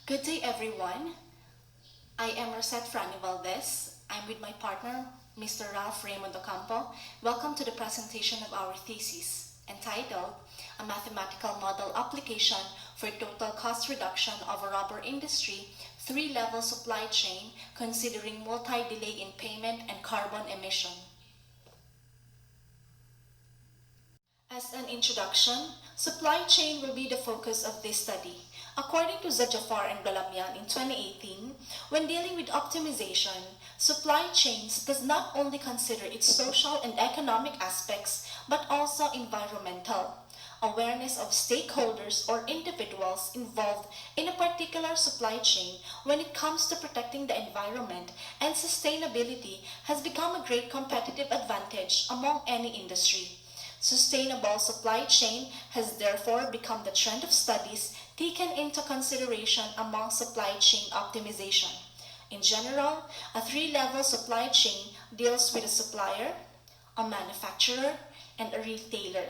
Good day, everyone. I am Frane. I'm with my partner, Mr. Raymond Ocampo. Welcome to the presentation of our thesis entitled A Mathematical Model Application for Total Cost Reduction of a Rubber Industry Three-Level Supply Chain Considering Multi-Delay in Payment and Carbon Emission. As an introduction, supply chain will be the focus of this study. According to Zajafar and Balamian in 2018, when dealing with optimization, supply chains does not only consider its social and economic aspects, but also environmental. Awareness of stakeholders or individuals involved in a particular supply chain when it comes to protecting the environment and sustainability has become a great competitive advantage among any industry. Sustainable supply chain has therefore become the trend of studies taken into consideration among supply chain optimization. In general, a three-level supply chain deals with a supplier, a manufacturer, and a retailer.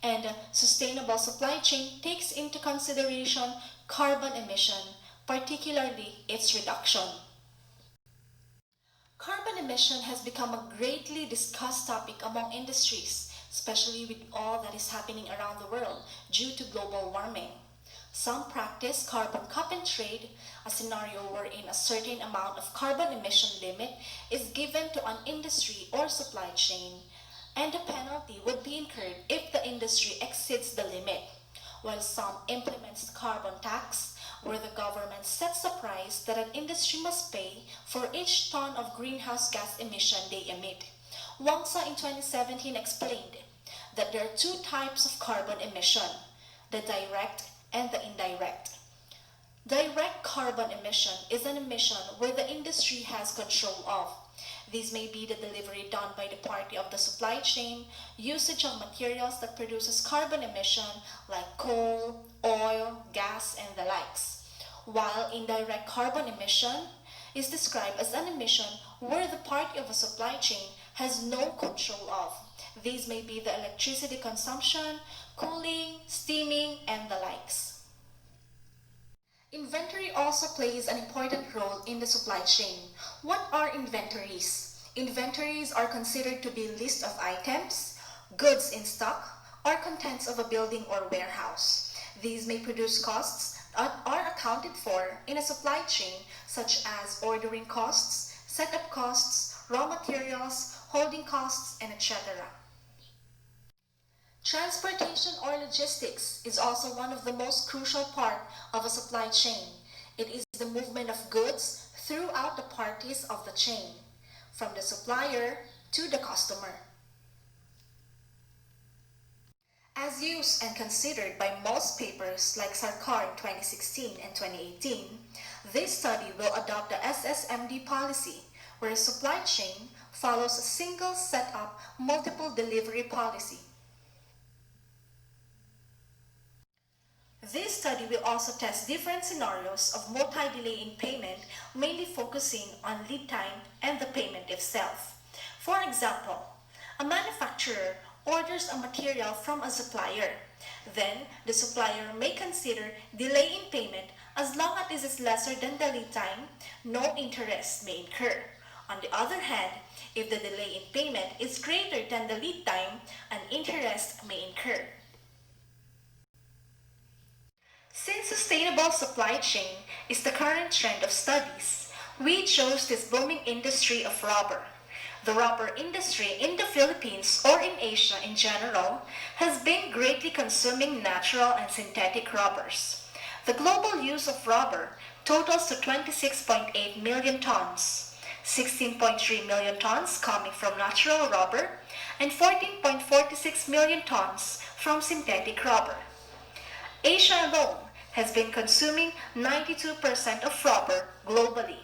And a sustainable supply chain takes into consideration carbon emission, particularly its reduction. Carbon emission has become a greatly discussed topic among industries, especially with all that is happening around the world due to global warming. Some practice carbon cap and trade, a scenario wherein a certain amount of carbon emission limit is given to an industry or supply chain, and a penalty would be incurred if the industry exceeds the limit, while some implements carbon tax, where the government sets a price that an industry must pay for each ton of greenhouse gas emission they emit. Wangsa in 2017 explained that there are two types of carbon emission, the direct and the indirect. Direct carbon emission is an emission where the industry has control of. These may be the delivery done by the party of the supply chain, usage of materials that produces carbon emission like coal, oil, gas, and the likes. While indirect carbon emission is described as an emission where the party of a supply chain has no control of. These may be the electricity consumption, cooling, steaming, and the likes. Inventory also plays an important role in the supply chain. What are inventories? Inventories are considered to be a list of items, goods in stock, or contents of a building or warehouse. These may produce costs that are accounted for in a supply chain, such as ordering costs, setup costs, raw materials, holding costs, and etc. Transportation or logistics is also one of the most crucial part of a supply chain. It is the movement of goods throughout the parties of the chain, from the supplier to the customer. As used and considered by most papers like Sarkar in 2016 and 2018, this study will adopt the SSMD policy, where a supply chain follows a single setup, multiple delivery policy. This study will also test different scenarios of multi-delay in payment, mainly focusing on lead time and the payment itself. For example, a manufacturer orders a material from a supplier. Then, the supplier may consider delay in payment as long as it is lesser than the lead time, no interest may incur. On the other hand, if the delay in payment is greater than the lead time, an interest may incur. Since sustainable supply chain is the current trend of studies, we chose this booming industry of rubber. The rubber industry in the Philippines or in Asia in general has been greatly consuming natural and synthetic rubbers. The global use of rubber totals to 26.8 million tons, 16.3 million tons coming from natural rubber, and 14.46 million tons from synthetic rubber. Asia alone has been consuming 92% of rubber globally.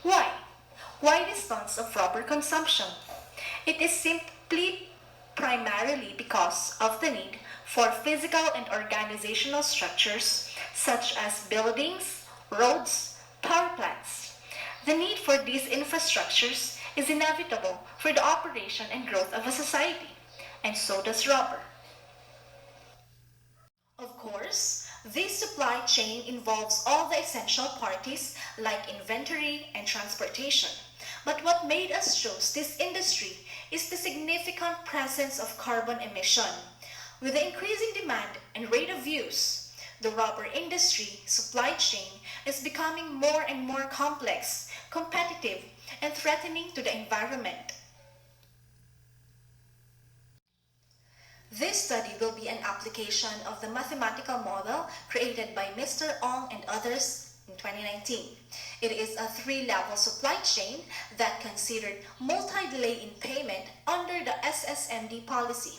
Why? Why this tons of rubber consumption? It is simply primarily because of the need for physical and organizational structures such as buildings, roads, power plants. The need for these infrastructures is inevitable for the operation and growth of a society, and so does rubber. Of course, This supply chain involves all the essential parties like inventory and transportation. But what made us choose this industry is the significant presence of carbon emission. With the increasing demand and rate of use, the rubber industry supply chain is becoming more and more complex, competitive, and threatening to the environment. This study will be an application of the mathematical model created by Mr. Ong and others in 2019. It is a three-level supply chain that considered multi-delay in payment under the SSMD policy.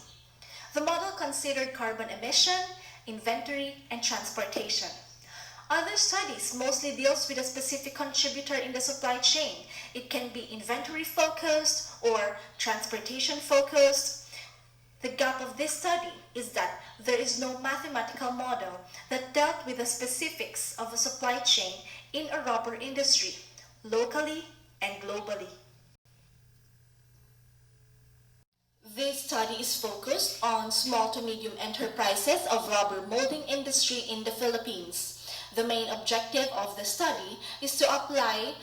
The model considered carbon emission, inventory, and transportation. Other studies mostly deals with a specific contributor in the supply chain. It can be inventory focused or transportation focused. The gap of this study is that there is no mathematical model that dealt with the specifics of a supply chain in a rubber industry, locally and globally. This study is focused on small to medium enterprises of rubber molding industry in the Philippines. The main objective of the study is to apply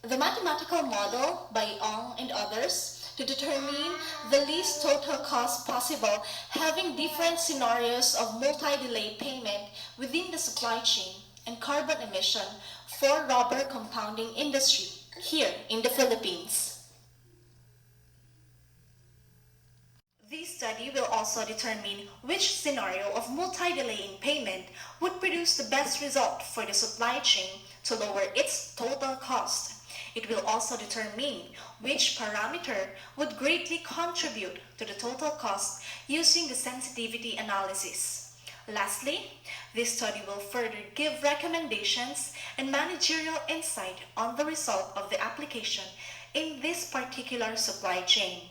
the mathematical model by Ong and others to determine the least total cost possible, having different scenarios of multi-delay payment within the supply chain and carbon emission for rubber compounding industry here in the Philippines. This study will also determine which scenario of multi-delay in payment would produce the best result for the supply chain to lower its total cost. It will also determine which parameter would greatly contribute to the total cost using the sensitivity analysis. Lastly, this study will further give recommendations and managerial insight on the result of the application in this particular supply chain.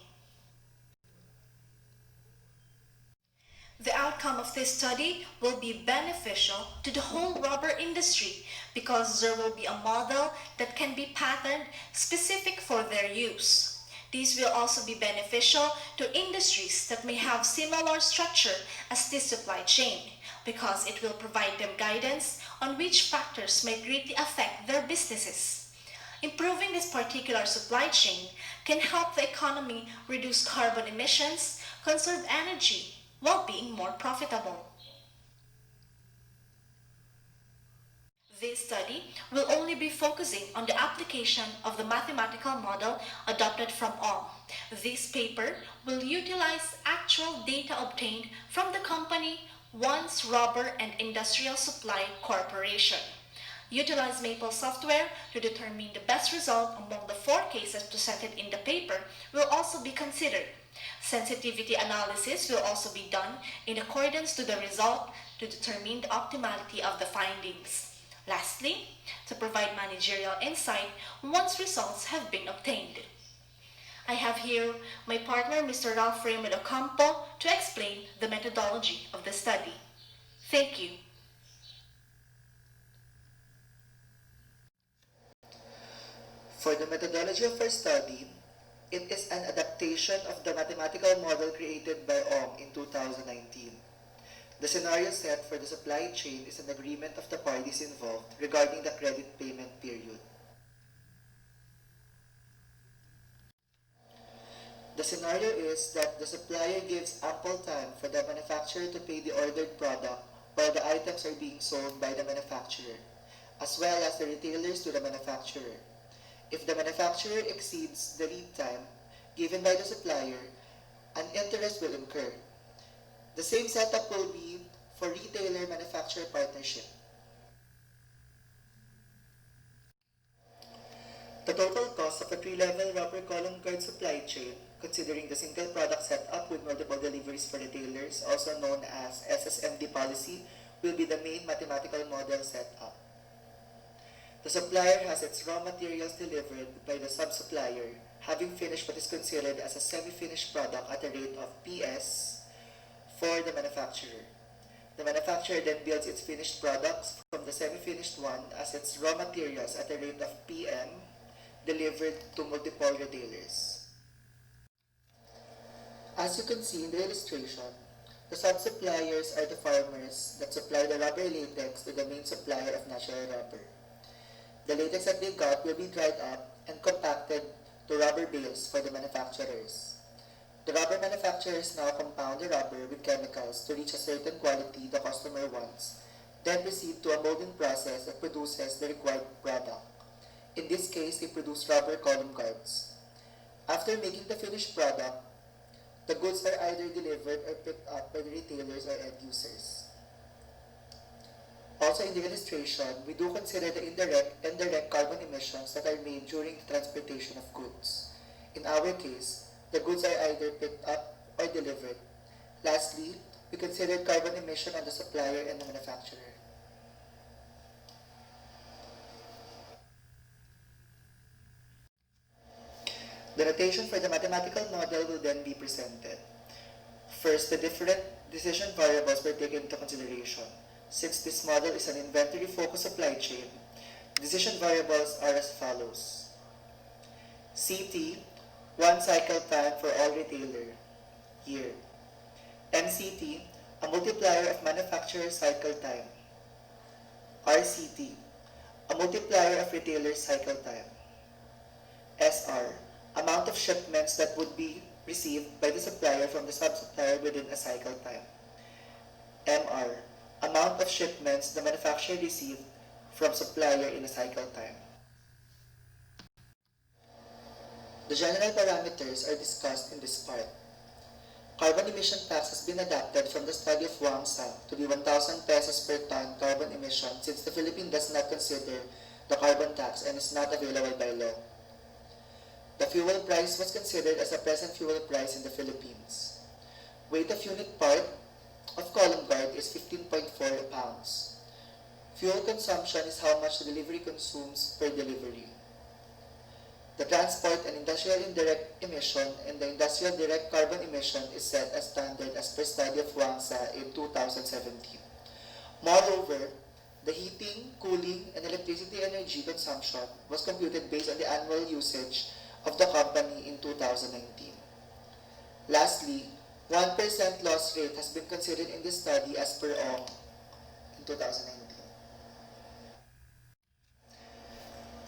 The outcome of this study will be beneficial to the whole rubber industry because there will be a model that can be patterned specific for their use. These will also be beneficial to industries that may have similar structure as this supply chain because it will provide them guidance on which factors may greatly affect their businesses. Improving this particular supply chain can help the economy reduce carbon emissions, conserve energy, while being more profitable. This study will only be focusing on the application of the mathematical model adopted from Ong. This paper will utilize actual data obtained from the company Once Rubber and Industrial Supply Corporation. Utilize Maple software to determine the best result among the 4 cases presented in the paper will also be considered. Sensitivity analysis will also be done in accordance to the result to determine the optimality of the findings. Lastly, to provide managerial insight once results have been obtained. I have here my partner, Mr. Frane with Ocampo, to explain the methodology of the study. Thank you. For the methodology of our study, it is an adaptation of the mathematical model created by Ong in 2019. The scenario set for the supply chain is an agreement of the parties involved regarding the credit payment period. The scenario is that the supplier gives ample time for the manufacturer to pay the ordered product while the items are being sold by the manufacturer, as well as the retailers to the manufacturer. If the manufacturer exceeds the lead time given by the supplier, an interest will incur. The same setup will be for retailer-manufacturer partnership. The total cost of a 3-level rubber column guard supply chain, considering the single product setup with multiple deliveries for retailers, also known as SSMD policy, will be the main mathematical model setup. The supplier has its raw materials delivered by the sub-supplier, having finished what is considered as a semi-finished product at a rate of PS for the manufacturer. The manufacturer then builds its finished products from the semi-finished one as its raw materials at a rate of PM delivered to multiple retailers. As you can see in the illustration, The sub-suppliers are the farmers that supply the rubber latex to the main supplier of natural rubber. The latex that they got will be dried up and compacted to rubber bales for the manufacturers. The rubber manufacturers now compound the rubber with chemicals to reach a certain quality the customer wants, then proceed to a molding process that produces the required product. In this case, they produce rubber column guards. After making the finished product, the goods are either delivered or picked up by the retailers or end users. Also in the illustration, we do consider the indirect and direct carbon emissions that are made during the transportation of goods. In our case, the goods are either picked up or delivered. Lastly, we consider carbon emission on the supplier and the manufacturer. The notation for the mathematical model will then be presented. First, the different decision variables were taken into consideration. Since this model is an inventory-focused supply chain, decision variables are as follows. CT, 1 cycle time for all retailer, year. MCT, a multiplier of manufacturer cycle time. RCT, a multiplier of retailer cycle time. SR, amount of shipments that would be received by the supplier from the sub-supplier within a cycle time. MR, amount of shipments the manufacturer received from supplier in a cycle time. The general parameters are discussed in this part. Carbon emission tax has been adapted from the study of Wang Sa to be 1,000 pesos per ton carbon emission since the Philippines does not consider the carbon tax and is not available by law. The fuel price was considered as the present fuel price in the Philippines. Weight of unit part of column guard is 15.4 pounds. Fuel consumption is how much the delivery consumes per delivery. The transport and industrial indirect emission and the industrial direct carbon emission is set as standard as per study of Wang Sa in 2017. Moreover, the heating, cooling, and electricity energy consumption was computed based on the annual usage of the company in 2019. Lastly, 1% loss rate has been considered in this study as per ONG in 2019.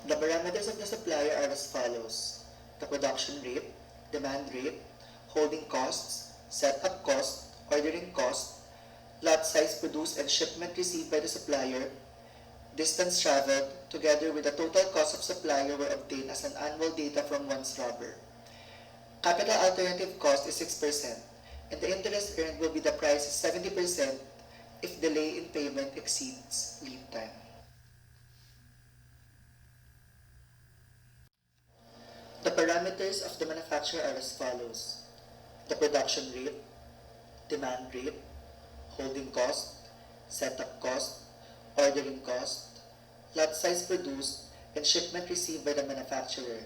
The parameters of the supplier are as follows. The production rate, demand rate, holding costs, setup cost, ordering cost, lot size produced and shipment received by the supplier, distance traveled, together with the total cost of supplier were obtained as an annual data from one's rubber. Capital alternative cost is 6%, and the interest earned will be the price 70% if delay in payment exceeds lead time. The parameters of the manufacturer are as follows. The production rate, demand rate, holding cost, setup cost, ordering cost, lot size produced, and shipment received by the manufacturer.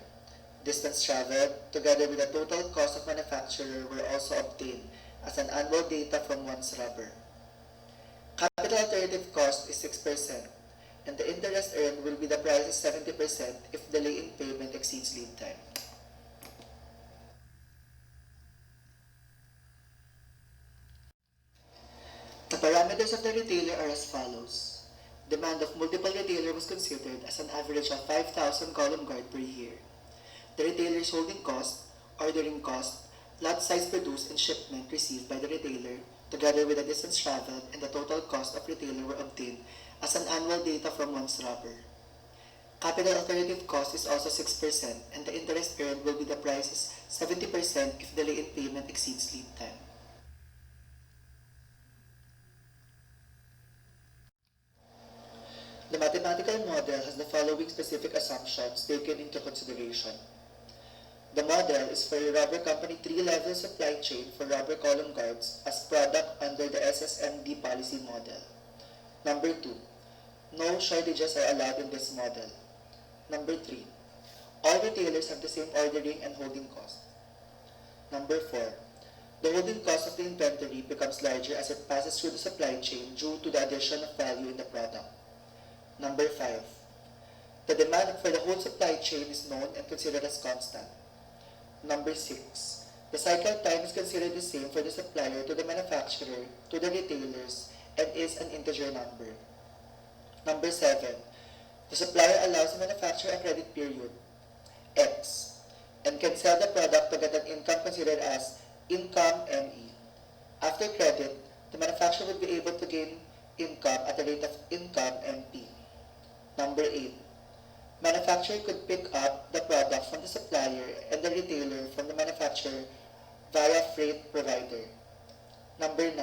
Distance traveled, together with the total cost of manufacturer, were also obtained as an annual data from one's rubber. Capital alternative cost is 6%, and the interest earned will be the price 70% if delay in payment exceeds lead time. The parameters of the retailer are as follows. Demand of multiple retailer was considered as an average of 5,000 column guard per year. The retailer's holding cost, ordering cost, lot size produced and shipment received by the retailer, together with the distance traveled and the total cost of retailer were obtained as an annual data from one's rubber. Capital alternative cost is also 6%, and the interest earned will be the price 70% if delay in payment exceeds lead time. The mathematical model has the following specific assumptions taken into consideration. The model is for a rubber company 3-level supply chain for rubber column guards as product under the SSMD policy model. Number 2. No shortages are allowed in this model. Number 3. All retailers have the same ordering and holding cost. Number 4. The holding cost of the inventory becomes larger as it passes through the supply chain due to the addition of value in the product. Number 5. The demand for the whole supply chain is known and considered as constant. Number 6. The cycle time is considered the same for the supplier to the manufacturer to the retailers and is an integer number. Number 7. The supplier allows the manufacturer a credit period, X, and can sell the product to get an income considered as income ME. After credit, the manufacturer would be able to gain income at the rate of income MP. Number 8. Manufacturer could pick up the product from the supplier and the retailer from the manufacturer via freight provider. Number 9.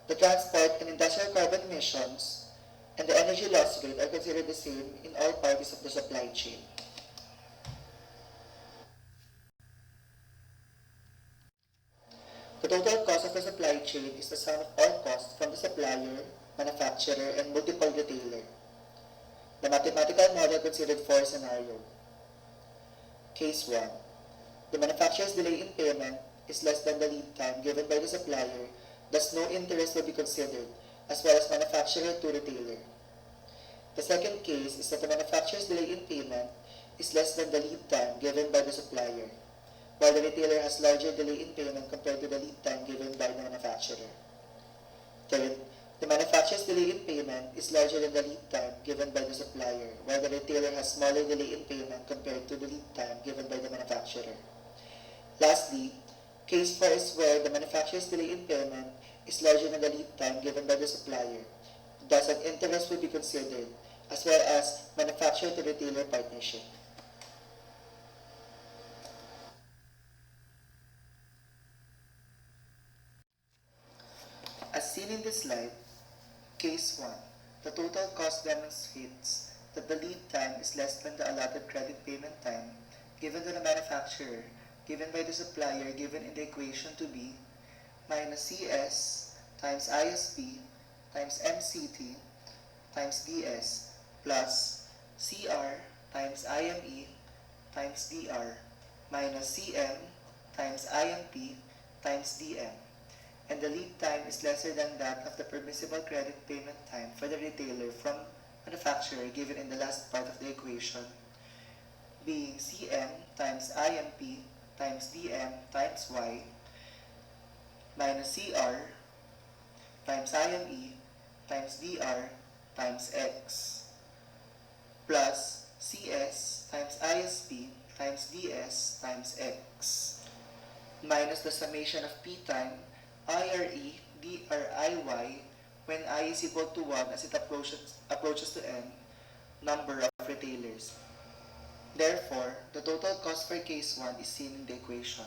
The transport and industrial carbon emissions and the energy loss rate are considered the same in all parties of the supply chain. The total cost of the supply chain is the sum of all costs from the supplier, manufacturer, and multiple retailer. The mathematical model considered four scenarios. Case 1. The manufacturer's delay in payment is less than the lead time given by the supplier, thus no interest will be considered, as well as manufacturer to retailer. The second case is that the manufacturer's delay in payment is less than the lead time given by the supplier, while the retailer has larger delay in payment compared to the lead time given by the manufacturer. Third, the manufacturer's delay in payment is larger than the lead time given by the supplier, while the retailer has smaller delay in payment compared to the lead time given by the manufacturer. Lastly, case 4 is where the manufacturer's delay in payment is larger than the lead time given by the supplier. Thus, an interest will be considered, as well as manufacturer to retailer partnership. As seen in this slide, Case 1. The total cost demonstrates that the lead time is less than the allotted credit payment time given to the manufacturer, given by the supplier given in the equation to be minus CS times ISP times MCT times DS plus CR times IME times DR minus CM times IMP times DM, and the lead time is lesser than that of the permissible credit payment time for the retailer from manufacturer given in the last part of the equation, being CM times IMP times DM times Y minus CR times IME times DR times X plus CS times ISP times DS times X minus the summation of P time IRE DRIY when I is equal to 1 as it approaches to n number of retailers. Therefore, the total cost for case 1 is seen in the equation.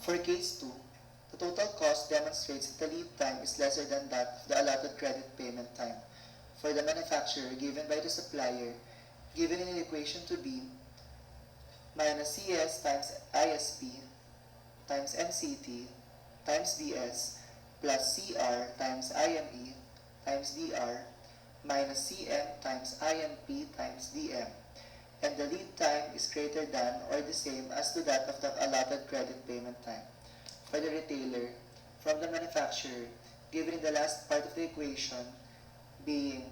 For case 2, the total cost demonstrates that the lead time is lesser than that of the allotted credit payment time for the manufacturer given by the supplier, given in the equation to be minus CS times ISP times MCT times DS plus CR times IME times DR minus CM times IMP times DM, and the lead time is greater than or the same as to that of the allotted credit payment time for the retailer from the manufacturer given in the last part of the equation, being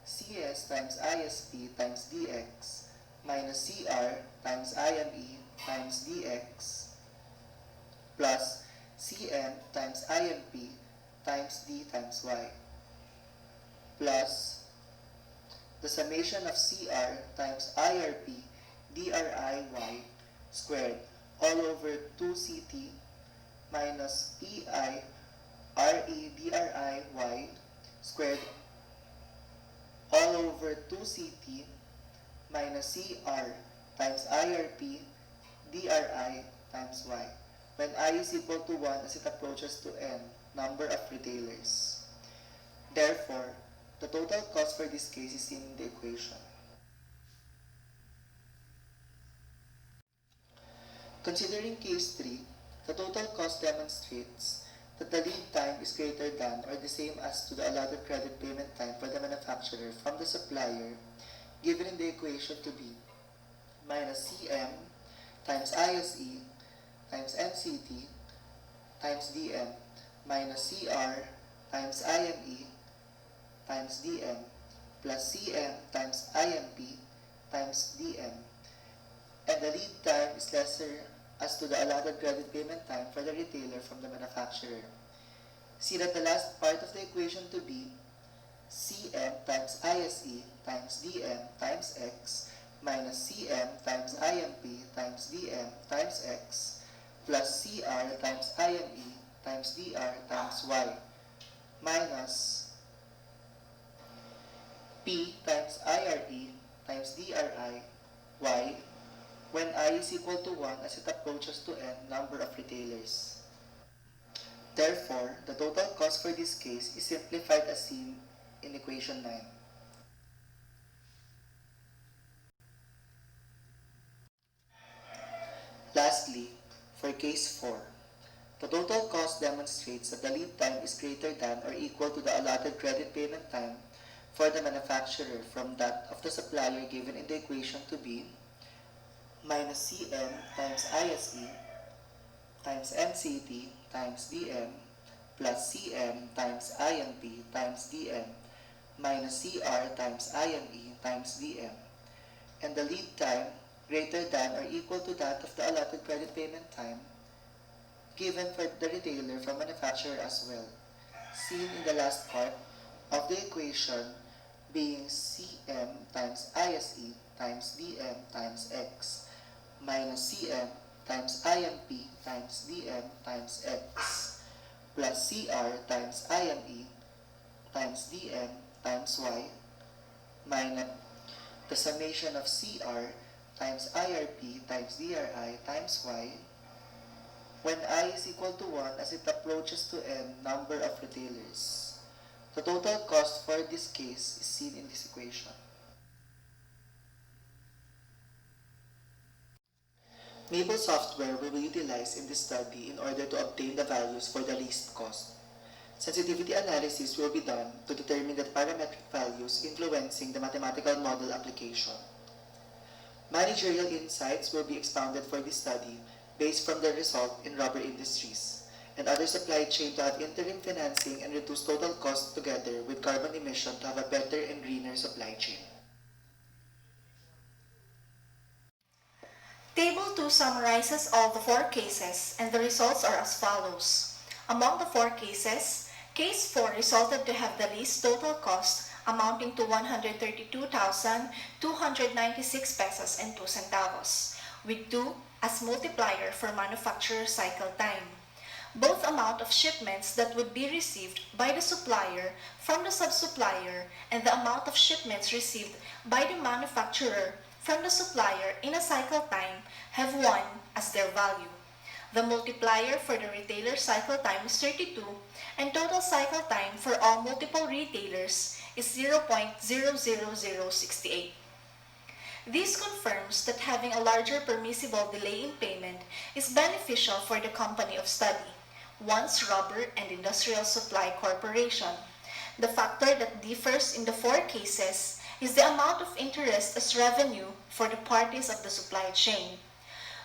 CS times ISP times DX minus CR times IME times DX plus CM times IMP times D times Y plus the summation of CR times IRP DRIY squared all over 2CT minus PI RE DRIY squared all over 2CT minus CR times IRP DRI times Y when I is equal to 1 as it approaches to n number of retailers. Therefore, the total cost for this case is seen in the equation. Considering case 3, the total cost demonstrates that the lead time is greater than or the same as to the allotted credit payment time for the manufacturer from the supplier, given in the equation to be minus CM times ISE times MCT times DM minus CR times IME times DM plus CM times IMP times dm, and the lead time is lesser as to the allotted credit payment time for the retailer from the manufacturer. See that the last part of the equation to be Cm times ISE times dm times x minus Cm times IMP times dm times x plus Cr times IME times dr times y minus P times IRE times DRI y when I is equal to 1 as it approaches to n number of retailers. Therefore, the total cost for this case is simplified as seen in equation 9. Lastly, for case 4, the total cost demonstrates that the lead time is greater than or equal to the allotted credit payment time for the manufacturer from that of the supplier given in the equation to be minus Cm times ISE times MCT times dm plus Cm times IMP times dm minus Cr times IME times dm, and the lead time greater than or equal to that of the allotted credit payment time given for the retailer from manufacturer as well, seen in the last part of the equation being Cm times ISE times dm times x minus Cm times IMP times dm times x plus Cr times IME times dm times y minus the summation of Cr times IRP times DRI times y when I is equal to 1 as it approaches to n number of retailers. The total cost for this case is seen in this equation. Maple software will be utilized in this study in order to obtain the values for the least cost. Sensitivity analysis will be done to determine the parametric values influencing the mathematical model application. Managerial insights will be expounded for this study based from the result in rubber industries and other supply chain to have interim financing and reduce total cost together with carbon emission to have a better and greener supply chain. Table 2 summarizes all the 4 cases, and the results are as follows. Among the 4 cases, Case 4 resulted to have the least total cost amounting to 132,296 pesos and 2 centavos, with 2 as multiplier for manufacturer cycle time. Both amount of shipments that would be received by the supplier from the sub-supplier and the amount of shipments received by the manufacturer from the supplier in a cycle time have 1 as their value. The multiplier for the retailer cycle time is 32, and total cycle time for all multiple retailers is 0.00068. This confirms that having a larger permissible delay in payment is beneficial for the company of study, Once Rubber and Industrial Supply Corporation. The factor that differs in the 4 cases is the amount of interest as revenue for the parties of the supply chain.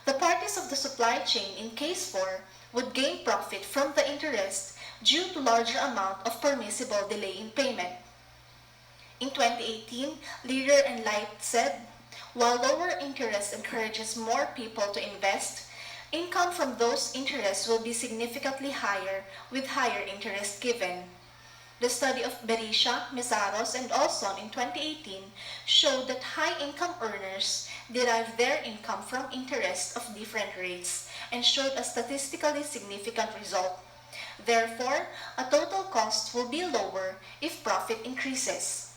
The parties of the supply chain in Case 4 would gain profit from the interest due to larger amount of permissible delay in payment. In 2018, Leader and Light said, while lower interest encourages more people to invest, income from those interests will be significantly higher with higher interest given. The study of Berisha, Mesaros, and Olson in 2018 showed that high-income earners derive their income from interest of different rates and showed a statistically significant result. Therefore, a total cost will be lower if profit increases.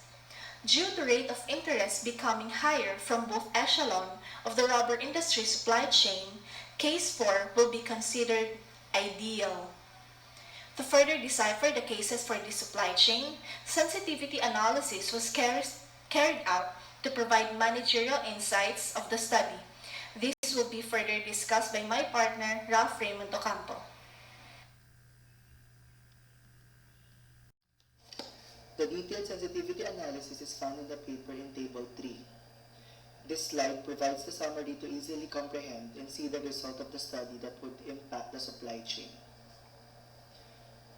Due to rate of interest becoming higher from both echelon of the rubber industry supply chain, Case 4 will be considered ideal. To further decipher the cases for this supply chain, sensitivity analysis was carried out to provide managerial insights of the study. This will be further discussed by my partner, Frane Ocampo. The detailed sensitivity analysis is found in the paper in Table 3. This slide provides a summary to easily comprehend and see the result of the study that would impact the supply chain.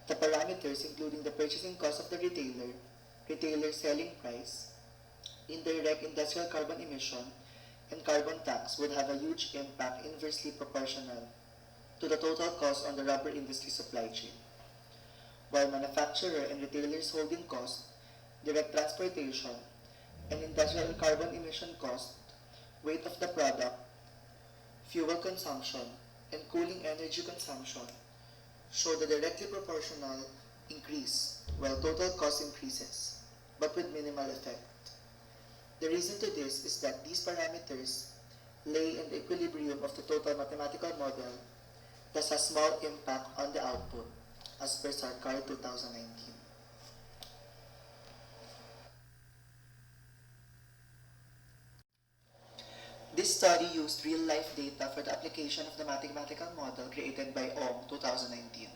The parameters including the purchasing cost of the retailer selling price, indirect industrial carbon emission, and carbon tax would have a huge impact inversely proportional to the total cost on the rubber industry supply chain. While manufacturer and retailers holding cost, direct transportation, and industrial carbon emission cost, weight of the product, fuel consumption, and cooling energy consumption show the directly proportional increase while total cost increases, but with minimal effect. The reason to this is that these parameters lay in the equilibrium of the total mathematical model, thus has small impact on the output, as per Sarkar 2019. This study used real-life data for the application of the mathematical model created by OM 2019.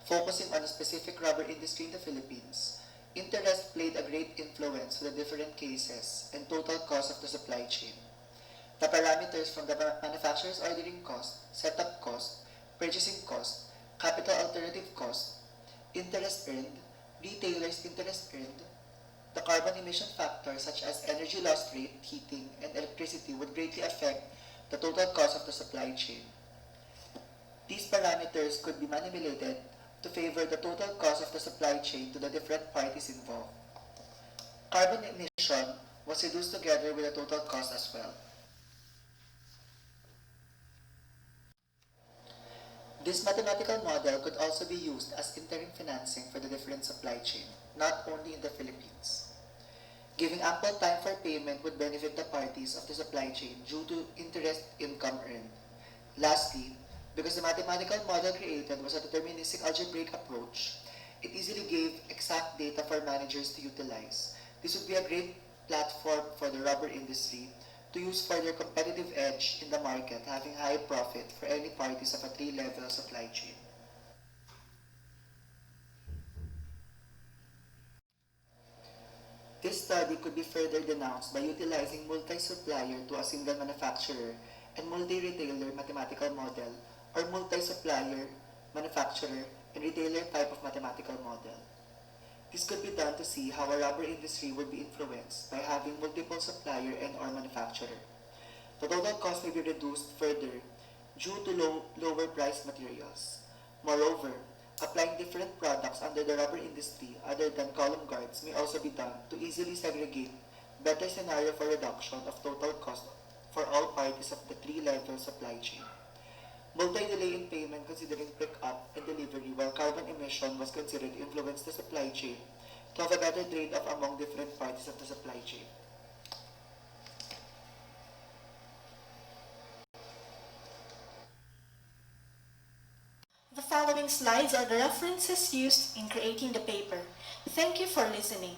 Focusing on a specific rubber industry in the Philippines, interest played a great influence for the different cases and total cost of the supply chain. The parameters from the manufacturer's ordering cost, setup cost, purchasing cost, capital alternative cost, interest earned, retailers' interest earned, the carbon emission factors such as energy loss rate, heating, and electricity would greatly affect the total cost of the supply chain. These parameters could be manipulated to favor the total cost of the supply chain to the different parties involved. Carbon emission was reduced together with the total cost as well. This mathematical model could also be used as interim financing for the different supply chain, not only in the Philippines. Giving ample time for payment would benefit the parties of the supply chain due to interest income earned. Lastly, because the mathematical model created was a deterministic algebraic approach, it easily gave exact data for managers to utilize. This would be a great platform for the rubber industry to use for their competitive edge in the market, having high profit for any parties of a three-level supply chain. This study could be further denounced by utilizing multi-supplier to a single manufacturer and multi-retailer mathematical model or multi-supplier, manufacturer, and retailer type of mathematical model. This could be done to see how a rubber industry would be influenced by having multiple supplier and or manufacturer. The total cost may be reduced further due to lower priced materials. Moreover, applying different products under the rubber industry other than column guards may also be done to easily segregate better scenario for reduction of total cost for all parties of the three-level supply chain. Multi-delay in payment considering pick-up and delivery while carbon emission was considered to influence the supply chain to have a better trade-off among different parties of the supply chain. The following slides are the references used in creating the paper. Thank you for listening.